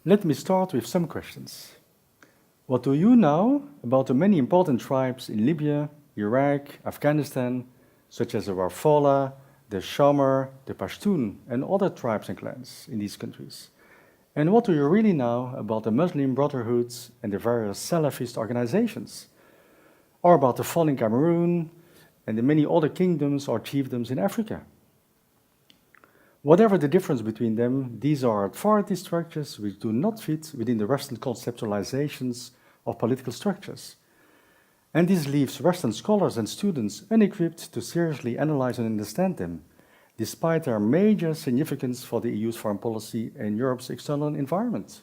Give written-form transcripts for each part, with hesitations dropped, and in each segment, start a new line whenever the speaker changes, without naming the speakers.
Let me start with some questions. What do you know about the many important tribes in Libya, Iraq, Afghanistan, such as the Warfala, the Shamar, the Pashtun, and other tribes and clans in these countries? And what do you really know about the Muslim Brotherhoods and the various Salafist organizations? Or about the fallen Cameroon and the many other kingdoms or chiefdoms in Africa? Whatever the difference between them, these are authority structures which do not fit within the Western conceptualizations of political structures. And this leaves Western scholars and students unequipped to seriously analyze and understand them, despite their major significance for the EU's foreign policy and Europe's external environment.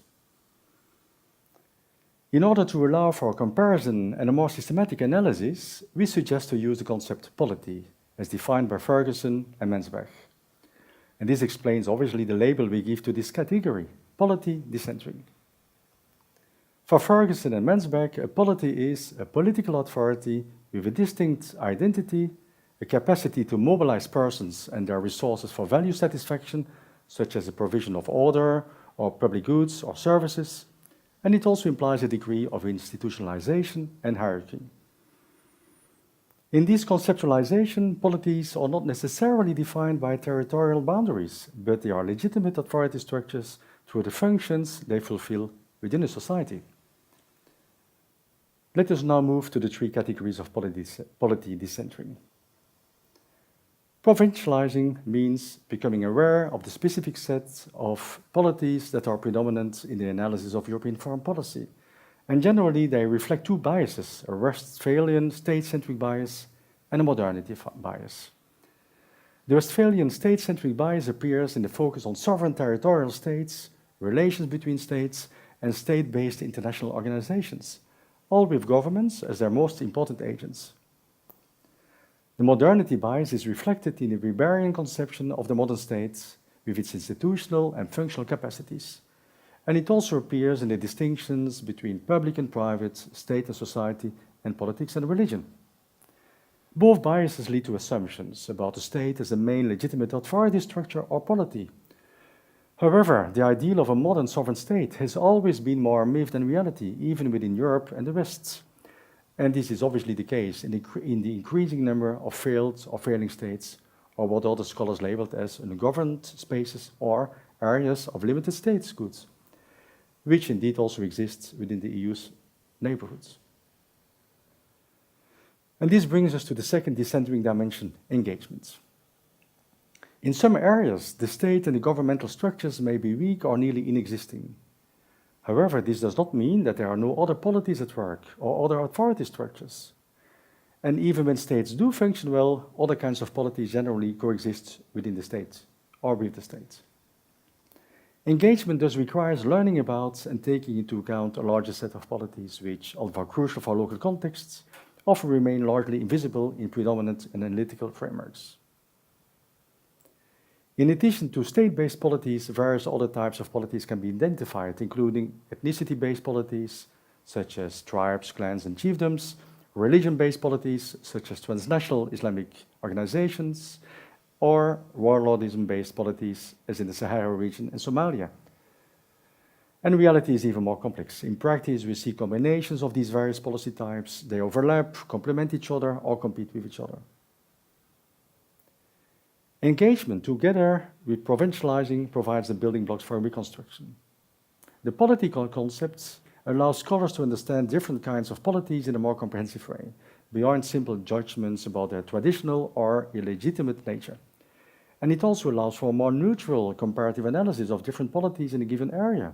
In order to allow for a comparison and a more systematic analysis, we suggest to use the concept polity, as defined by Ferguson and Mensbach. And this explains, obviously, the label we give to this category, polity decentring. For Ferguson and Mensbach, a polity is a political authority with a distinct identity, a capacity to mobilize persons and their resources for value satisfaction, such as the provision of order or public goods or services, and it also implies a degree of institutionalization and hierarchy. In this conceptualization, polities are not necessarily defined by territorial boundaries, but they are legitimate authority structures through the functions they fulfill within a society. Let us now move to the three categories of polity decentring. Provincializing means becoming aware of the specific set of polities that are predominant in the analysis of European foreign policy. And generally, they reflect two biases, a Westphalian state-centric bias and a modernity bias. The Westphalian state-centric bias appears in the focus on sovereign territorial states, relations between states, and state-based international organizations, all with governments as their most important agents. The modernity bias is reflected in the Weberian conception of the modern state with its institutional and functional capacities. And it also appears in the distinctions between public and private, state and society, and politics and religion. Both biases lead to assumptions about the state as the main legitimate authority structure or polity. However, the ideal of a modern sovereign state has always been more a myth than reality, even within Europe and the West. And this is obviously the case in the increasing number of failed or failing states, or what other scholars labeled as ungoverned spaces or areas of limited statehood, which indeed also exists within the EU's neighborhoods. And this brings us to the second decentering dimension, engagement. In some areas, the state and the governmental structures may be weak or nearly inexisting. However, this does not mean that there are no other polities at work or other authority structures. And even when states do function well, other kinds of polities generally coexist within the state or with the state. Engagement thus requires learning about and taking into account a larger set of polities which, although crucial for local contexts, often remain largely invisible in predominant and analytical frameworks. In addition to state-based polities, various other types of polities can be identified, including ethnicity-based polities, such as tribes, clans, and chiefdoms, religion-based polities, such as transnational Islamic organizations, or warlordism-based polities, as in the Sahara region and Somalia. And reality is even more complex. In practice, we see combinations of these various policy types. They overlap, complement each other, or compete with each other. Engagement, together with provincializing, provides the building blocks for reconstruction. The political concepts allow scholars to understand different kinds of polities in a more comprehensive way, beyond simple judgments about their traditional or illegitimate nature. And it also allows for a more neutral comparative analysis of different polities in a given area.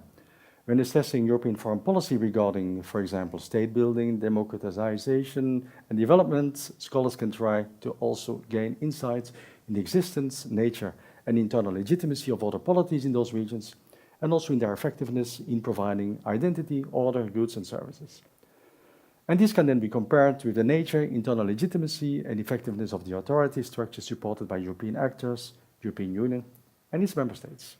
When assessing European foreign policy regarding, for example, state building, democratization, and development, scholars can try to also gain insights in the existence, nature, and internal legitimacy of other polities in those regions, and also in their effectiveness in providing identity, order, goods, and services. And this can then be compared with the nature, internal legitimacy, and effectiveness of the authority structure supported by European actors, European Union, and its member states.